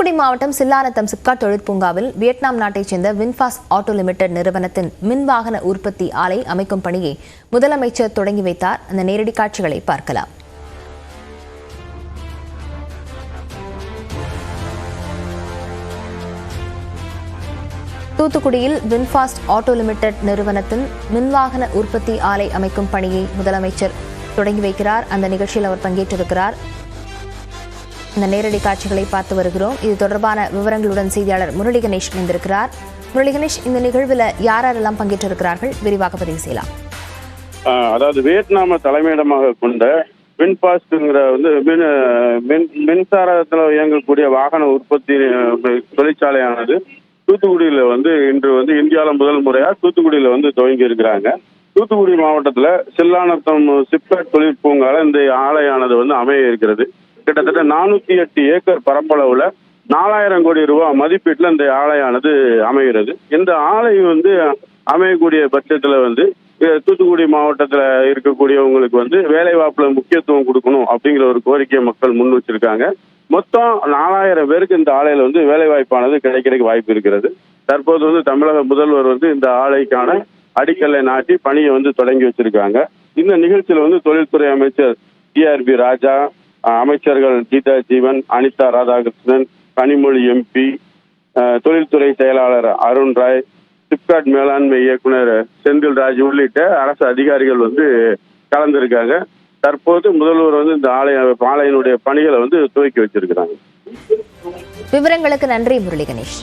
தூத்துக்குடி மாவட்டம் சில்லாநத்தம் சிப்காட் தொழிற்பூங்காவில் வியட்நாம் நாட்டைச் சேர்ந்த வின்ஃபாஸ்ட் ஆட்டோ லிமிடெட் நிறுவனத்தின் மின்வாகன உற்பத்தி ஆலை அமைக்கும் பணியை முதலமைச்சர் தொடங்கி வைத்தார். அந்த நேரடி காட்சிகளை பார்க்கலாம். தூத்துக்குடியில் வின்ஃபாஸ்ட் ஆட்டோ லிமிடெட் நிறுவனத்தின் மின்வாகன உற்பத்தி ஆலை அமைக்கும் பணியை முதலமைச்சர் தொடங்கி வைக்கிறார். அந்த நிகழ்ச்சியில் அவர் பங்கேற்றிருக்கிறார். இந்த நேரடி காட்சிகளை பார்த்து வருகிறோம். இது தொடர்பான விவரங்களுடன் செய்தியாளர் முரளி கணேஷ் இணைந்திருக்கிறார். முரளி கணேஷ், இந்த நிகழ்வில் யாரெல்லாம் பங்கேற்றிருக்கிறார்கள் விரிவாக பதிவு செய்யலாம். அதாவது வியட்நாம தலைமையிடமாக கொண்ட வின்ஃபாஸ்ட்ங்கிற மின்சாரத்தில் இயங்கக்கூடிய வாகன உற்பத்தி தொழிற்சாலையானது தூத்துக்குடியில இன்று இந்தியாவில் முதல் முறையா தூத்துக்குடியில துவங்கி இருக்கிறாங்க. தூத்துக்குடி மாவட்டத்துல சில்லாநத்தம் சிப்காட் தொழிற்பூங்கால இந்த ஆலையானது அமைய இருக்கிறது. கிட்டத்தட்ட 408 ஏக்கர் பரப்பளவுல 4000 கோடி ரூபாய் மதிப்பீட்டுல இந்த ஆலையானது அமைகிறது. இந்த ஆலை அமையக்கூடிய பட்சத்துல தூத்துக்குடி மாவட்டத்துல இருக்கக்கூடியவங்களுக்கு வேலை வாய்ப்புல முக்கியத்துவம் கொடுக்கணும் அப்படிங்கிற ஒரு கோரிக்கையை மக்கள் முன் வச்சிருக்காங்க. மொத்தம் 4000 பேருக்கு இந்த ஆலையில வேலை வாய்ப்பானது கிடைக்கிறதுக்கு வாய்ப்பு இருக்கிறது. தற்போது தமிழக முதல்வர் இந்த ஆலைக்கான அடிக்கல்லை நாட்டி பணியை தொடங்கி வச்சிருக்காங்க. இந்த நிகழ்ச்சியில தொழில்துறை அமைச்சர் டிஆர்பி ராஜா, அமைச்சர்கள் கீதா ஜீவன், அனிதா ராதாகிருஷ்ணன், கனிமொழி எம்பி, தொழில்துறை செயலாளர் அருண் ராய், சிப்காட் மேலாண்மை இயக்குனர் செந்தில்ராஜ் உள்ளிட்ட அரசு அதிகாரிகள் கலந்திருக்காங்க. தற்போது முதல்வர் இந்த ஆலையினுடைய பணிகளை துவக்கி வச்சிருக்கிறாங்க. விவரங்களுக்கு நன்றி முரளி கணேஷ்.